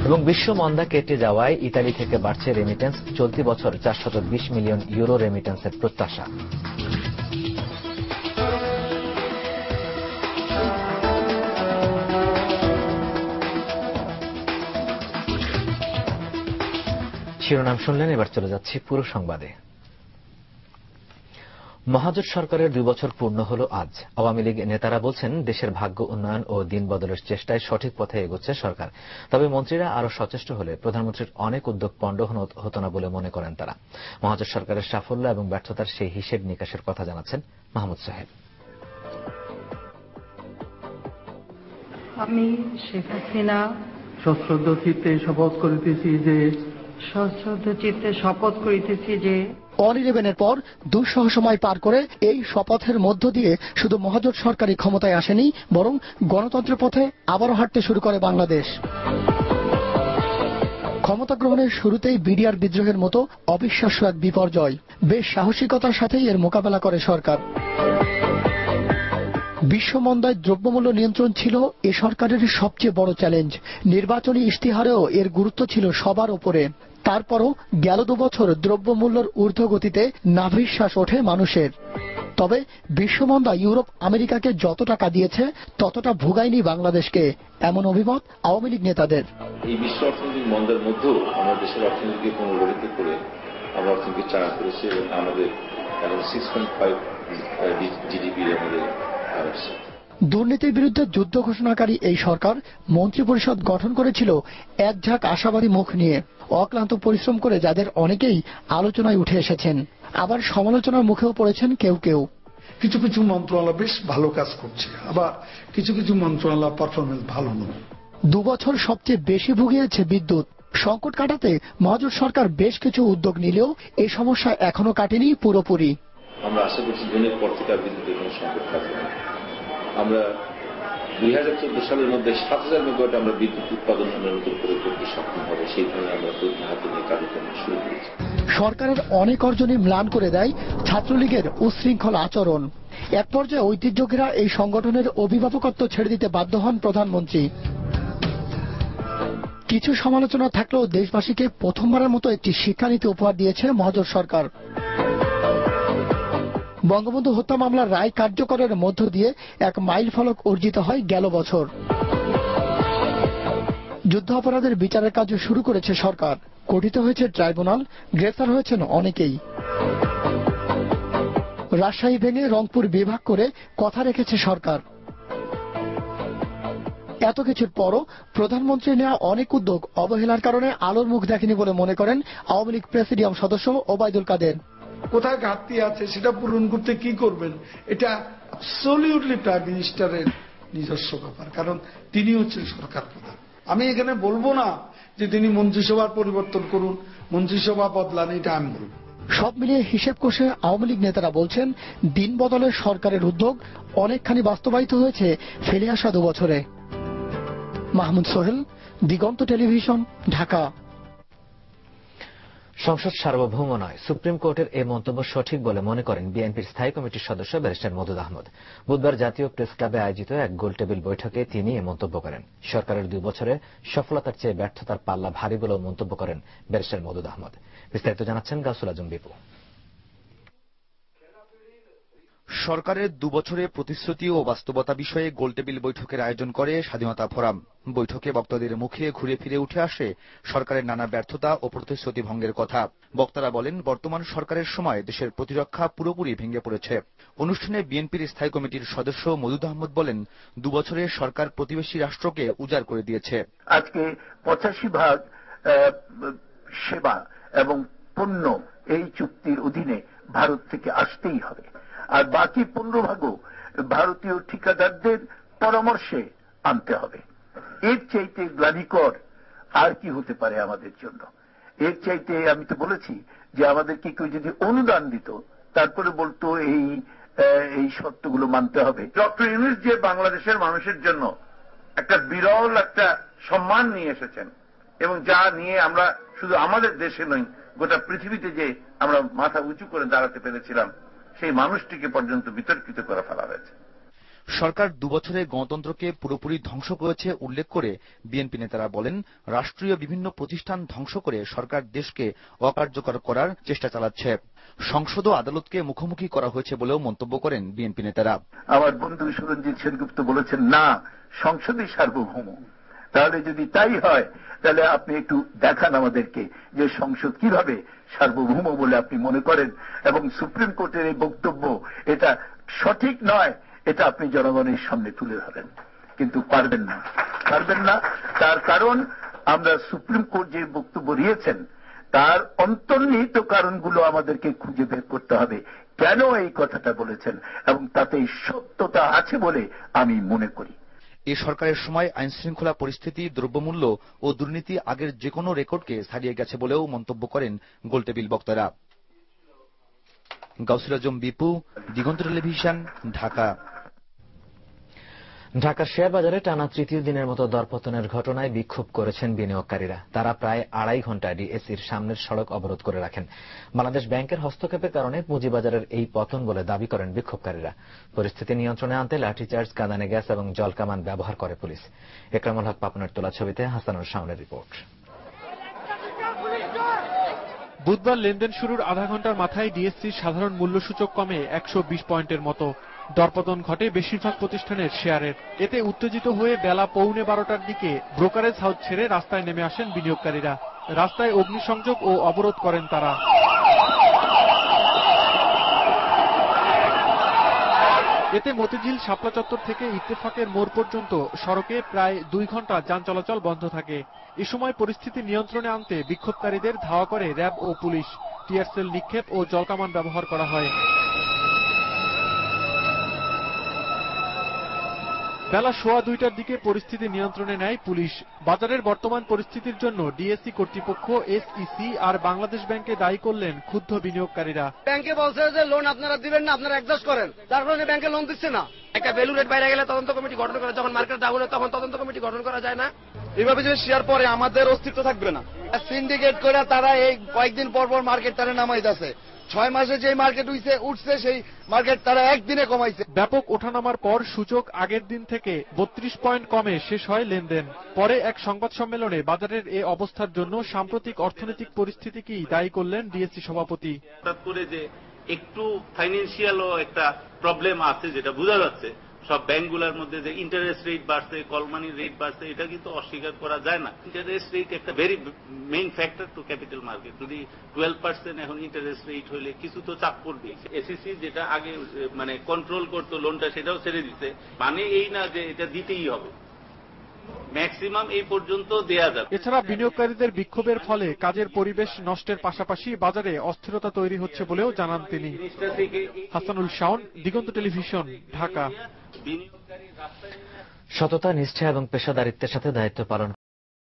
এবং বিশ্ব মন্দা কেটে যাওয়ায় ইতালি থেকে বাড়ছে রেমিটেন্স। চলতি বছর 420 মিলিয়ন ইউরো রেমিটেন্সের প্রত্যাশা। শিরোনাম শুনলেন, এবার চলে যাচ্ছি পুরো সংবাদে। মহাজোট সরকারের 2 বছর পূর্ণ হল আজ। আওয়ামী লীগ নেতারা বলছেন, দেশের ভাগ্য উন্নয়ন ও দিন বদলের চেষ্টায় সঠিক পথে এগোচ্ছে সরকার। তবে মন্ত্রীরা আরো সচেষ্ট হলে প্রধানমন্ত্রীর অনেক উদ্যোগ পণ্ড হতো না বলে মনে করেন তারা। মহাজোট সরকারের সাফল্য এবং ব্যর্থতার সেই হিসেব নিকাশের কথা জানাচ্ছেন মাহমুদ সোহেল। আমি শেখ হাসিনা সশ্রদ্ধ চিত্তে শপথ করিতেছি যে অন-11-এর পর দুঃসহ সময় পার করে এই শপথের মধ্য দিয়ে শুধু মহাজোট সরকারই ক্ষমতায় আসেনি, বরং গণতন্ত্রের পথে আবারও হাঁটতে শুরু করে বাংলাদেশ। ক্ষমতা গ্রহণের শুরুতেই বিডিআর বিদ্রোহের মতো অবিশ্বাস্য এক বিপর্যয় বেশ সাহসিকতার সাথেই এর মোকাবেলা করে সরকার। বিশ্বমন্দায় দ্রব্যমূল্য নিয়ন্ত্রণ ছিল এ সরকারের সবচেয়ে বড় চ্যালেঞ্জ। নির্বাচনী ইশতেহারেও এর গুরুত্ব ছিল সবার উপরে। তারপরও গেল 2 বছর দ্রব্যমূল্যের ঊর্ধ্বগতিতে নাভিশ্বাস ওঠে মানুষের। তবে বিশ্বমন্দা ইউরোপ আমেরিকাকে যত টাকা দিয়েছে ততটা ভোগায়নি বাংলাদেশকে, এমন অভিমত আওয়ামী লীগ নেতাদের। এই বিশ্ব অর্থনৈতিক মন্দার মধ্যেও আমরা দেশের অর্থনীতিকে পুনর্গঠিত করে আমরা অর্থনীতি চাঙা করেছি এবং আমাদের এখন 6.5 জিডিপি আমাদের। দুর্নীতির বিরুদ্ধে যুদ্ধ ঘোষণাকারী এই সরকার মন্ত্রিপরিষদ গঠন করেছিল এক ঝাঁক আশাবাদী মুখ নিয়ে। অক্লান্ত পরিশ্রম করে যাদের অনেকেই আলোচনায় উঠে এসেছেন, আবার সমালোচনার মুখেও পড়েছেন কেউ কেউ। কিছু কিছু মন্ত্রণালয় বেশ ভালো কাজ করছে, আবার কিছু কিছু মন্ত্রণালয় পারফরমেন্স ভালো নয়। 2 বছর সবচেয়ে বেশি ভুগিয়েছে বিদ্যুৎ সংকট কাটাতে মহাজোট সরকার বেশ কিছু উদ্যোগ নিলেও এই সমস্যা এখনো কাটেনি পুরোপুরি। আমরা আশা করছি জুনের পর থেকে আর বিদ্যুতের কোনো সংকট থাকবে না। আমরা 2014 সালের মধ্যে 7000 মেগাওয়াট আমরা বিদ্যুৎ উৎপাদন নতুন করে করতে সক্ষম হবে, সেই ধরনের আমরা প্রতি হাতে নিয়ে কার্যক্রম শুরু করেছি। সরকারের অনেক অর্জনই ম্লান করে দেয় ছাত্রলীগের উচ্ছৃঙ্খল আচরণ। এক পর্যায়ে ঐতিহ্যঘেরা এই সংগঠনের অভিভাবকত্ব ছেড়ে দিতে বাধ্য হন প্রধানমন্ত্রী। কিছু সমালোচনা থাকলেও দেশবাসীকে প্রথমবারের মতো একটি শিক্ষানীতি উপহার দিয়েছে মহাজোট সরকার। বঙ্গবন্ধু হত্যা মামলার রায় কার্যকরের মধ্য দিয়ে এক মাইল ফলক অর্জিত হয় গেল বছর। যুদ্ধ অপরাধের বিচারের কাজ শুরু করেছে সরকার। গঠিত হয়েছে ট্রাইব্যুনাল, গ্রেফতার হয়েছেন অনেকেই। রাজশাহী ভেঙে রংপুর বিভাগ করে কথা রেখেছে সরকার। এত কিছুর পরও প্রধানমন্ত্রী নেওয়া অনেক উদ্যোগ অবহেলার কারণে আলোর মুখ দেখেনি বলে মনে করেন আওয়ামী লীগ প্রেসিডিয়াম সদস্য ওবায়দুল কাদের। কোথায় ঘাটতি আছে সেটা পূরণ করতে কি করবেন, এটা অ্যাবসলিউটলি প্রাইম মিনিস্টারের নিজস্ব ব্যাপার, কারণ তিনি হচ্ছেন সরকার প্রধান। আমি এখানে বলবো না যে তিনি মন্ত্রিসভার পরিবর্তন করুন, মন্ত্রিসভা বদলান, এটা আমি বলবো। সব মিলিয়ে হিসেব কষে আওয়ামী লীগ নেতারা বলছেন, দিন বদলের সরকারের উদ্যোগ অনেকখানি বাস্তবায়িত হয়েছে ফেলে আসা 2 বছরে। মাহমুদ সোহেল, দিগন্ত টেলিভিশন, ঢাকা। সংসদ সার্বভৌম নয়, সুপ্রিম কোর্টের এই মন্তব্য সঠিক বলে মনে করেন বিএনপির স্থায়ী কমিটির সদস্য ব্যারিস্টার মওদুদ আহমদ। বুধবার জাতীয় প্রেস ক্লাবে আয়োজিত এক গোলটেবিল বৈঠকে তিনি এ মন্তব্য করেন। সরকারের 2 বছরে সফলতার চেয়ে ব্যর্থতার পাল্লা ভারী বলেও মন্তব্য করেন ব্যারিস্টার মওদুদ আহমদ। বিস্তারিত জানাচ্ছেন গাউসুল আজম বিপু। সরকারের 2 বছরে প্রতিশ্রুতি ও বাস্তবতা বিষয়ে গোলটেবিল বৈঠকের আয়োজন করে স্বাধীনতা ফোরাম। বৈঠকে বক্তাদের মুখে ঘুরে ফিরে উঠে আসে সরকারের নানা ব্যর্থতা ও প্রতিশ্রুতি ভঙ্গের কথা। বক্তারা বলেন, বর্তমান সরকারের সময় দেশের প্রতিরক্ষা পুরোপুরি ভেঙে পড়েছে। অনুষ্ঠানে বিএনপির স্থায়ী কমিটির সদস্য মওদুদ আহমদ বলেন, 2 বছরে সরকার প্রতিবেশী রাষ্ট্রকে উজাড় করে দিয়েছে। আজকে 85% সেবা এবং পণ্য এই চুক্তির অধীনে ভারত থেকে আসতেই হবে, আর বাকি 15% ভারতীয় ঠিকাদারদের পরামর্শে আনতে হবে। এর চাইতে গ্লানিকর আর কি হতে পারে আমাদের জন্য? এর চাইতে আমি তো বলেছি যে আমাদেরকে কেউ যদি অনুদান দিত, তারপরে বলতো এই শর্তগুলো মানতে হবে। ডক্টর ইউনূস যে বাংলাদেশের মানুষের জন্য একটা বিরল একটা সম্মান নিয়ে এসেছেন, এবং যা নিয়ে আমরা শুধু আমাদের দেশে নই, গোটা পৃথিবীতে যে আমরা মাথা উঁচু করে দাঁড়াতে পেরেছিলাম, সেই মানুষটিকে পর্যন্ত বিতর্কিত করে ফেলা হয়েছে। সরকার 2 বছরে গণতন্ত্রকে পুরোপুরি ধ্বংস করেছে উল্লেখ করে বিএনপি নেতারা বলেন, রাষ্ট্রীয় বিভিন্ন প্রতিষ্ঠান ধ্বংস করে সরকার দেশকে অকার্যকর করার চেষ্টা চালাচ্ছে। সংসদ ও আদালতকে মুখোমুখি করা হয়েছে বলেও মন্তব্য করেন বিএনপি নেতারা। আমার বন্ধু সুরঞ্জিত সেনগুপ্ত বলেছেন, না, সংসদই সার্বভৌম। তাহলে যদি তাই হয়, তাহলে আপনি একটু দেখান আমাদেরকে যে সংসদ কিভাবে সার্বভৌম বলে আপনি মনে করেন, এবং সুপ্রিম কোর্টের এই বক্তব্য এটা সঠিক নয়, এটা আপনি জনগণের সামনে তুলে ধরেন। কিন্তু পারবেন না। তার কারণ আমরা সুপ্রিম কোর্ট যে বক্তব্য দিয়েছেন তার অন্তর্নিহিত কারণগুলো আমাদেরকে খুঁজে বের করতে হবে, কেন এই কথাটা বলেছেন, এবং তাতে সত্যতা আছে বলে আমি মনে করি। এ সরকারের সময় আইন শৃঙ্খলা পরিস্থিতি, দ্রব্যমূল্য ও দুর্নীতি আগের যে কোনো রেকর্ডকে ছাড়িয়ে গেছে বলেও মন্তব্য করেন গোলটেবিল বক্তারা। গাউসুল আজম বিপু, দিগন্ত টেলিভিশন, ঢাকা। ঢাকার শেয়ার বাজারে টানা তৃতীয় দিনের মতো দরপতনের ঘটনায় বিক্ষোভ করেছেন বিনিয়োগকারীরা। তারা প্রায় 2.5 ঘন্টা ডিএসইর সামনের সড়ক অবরোধ করে রাখেন। বাংলাদেশ ব্যাংকের হস্তক্ষেপের কারণে পুঁজিবাজারের এই পতন বলে দাবি করেন বিক্ষোভকারীরা। পরিস্থিতি নিয়ন্ত্রণে আনতে লাঠিচার্জ, কাঁদানে গ্যাস এবং জলকামান ব্যবহার করে পুলিশ। একরামুল হক পাপনের তোলা ছবিতে হাসানুর শাওনের রিপোর্ট। বুধবার লেনদেন শুরুর আধা ঘন্টার মাথায় ডিএসসির সাধারণ মূল্যসূচক কমে 120 পয়েন্টের মতো। দরপতন ঘটে বেশিরভাগ প্রতিষ্ঠানের শেয়ারের। এতে উত্তেজিত হয়ে বেলা 11:15টার দিকে ব্রোকারেজ হাউস ছেড়ে রাস্তায় নেমে আসেন বিনিয়োগকারীরা। রাস্তায় অগ্নিসংযোগ ও অবরোধ করেন তারা। এতে মতিঝিল শাপলা চত্বর থেকে ইত্তেফাকের মোড় পর্যন্ত সড়কে প্রায় 2 ঘন্টা যান চলাচল বন্ধ থাকে। এ সময় পরিস্থিতি নিয়ন্ত্রণে আনতে বিক্ষোভকারীদের ধাওয়া করে র্যাব ও পুলিশ। টিয়ারশেল নিক্ষেপ ও জলকামান ব্যবহার করা হয়। বেলা 1:15টার দিকে পরিস্থিতি নিয়ন্ত্রণে নেয় পুলিশ। বাজারের বর্তমান পরিস্থিতির জন্য ডিএসসি কর্তৃপক্ষ, এসইসি আর বাংলাদেশ ব্যাংকে দায়ী করলেন ক্ষুব্ধ বিনিয়োগকারীরা। ব্যাংকে বলছে যে লোন আপনারা দিবেন না, আপনারা অ্যাডজাস্ট করেন, তার কারণে ব্যাংকে লোন দিচ্ছে না। একটা ভ্যালু রেট বাইরে গেলে তদন্ত কমিটি গঠন করা, যখন মার্কেট ডাউন হয় তখন তদন্ত কমিটি গঠন করা যায় না। এইভাবে যদি শেয়ার পরে আমাদের অস্তিত্ব থাকবে না। সিন্ডিকেট করে তারা এই কয়েকদিন পর পর মার্কেট তারা নামাইতেছে। 6 মাসে যে মার্কেট উঠছে সেই মার্কেট তারা একদিনে কমাইছে। ব্যাপক ওঠানামার পর সূচক আগের দিন থেকে 32 পয়েন্ট কমে শেষ হয় লেনদেন। পরে এক সংবাদ সম্মেলনে বাজারের এ অবস্থার জন্য সাম্প্রতিক অর্থনৈতিক পরিস্থিতিকেই দায়ী করলেন ডিএসসি সভাপতি। হঠাৎ করে যে একটু ফাইন্যান্সিয়ালও একটা প্রবলেম আছে, যেটা বোঝা যাচ্ছে সব ব্যাংকগুলোর মধ্যে, যে ইন্টারেস্ট রেট বাড়ছে, কলমানির রেট বাড়ছে, এটা কিন্তু অস্বীকার করা যায় না। ইন্টারেস্ট রেট একটা very main factor to capital market. যদি 12% এখন ইন্টারেস্ট রেট হলে কিছু তো চাপ পড়বে। এসিসি যেটা আগে মানে কন্ট্রোল করতো লোনটা, সেটাও ছেড়ে দিতে, মানে এই না যে এটা দিতেই হবে, ম্যাক্সিমাম এই পর্যন্ত দেয়া যাবে। এছাড়া বিনিয়োগকারীদের বিক্ষোভের ফলে কাজের পরিবেশ নষ্টের পাশাপাশি বাজারে অস্থিরতা তৈরি হচ্ছে বলেও জানান তিনি। হাসানুল শাওন, দিগন্ত টেলিভিশন, ঢাকা। সততা, নিষ্ঠা এবং পেশাদারিত্বের সাথে দায়িত্ব পালন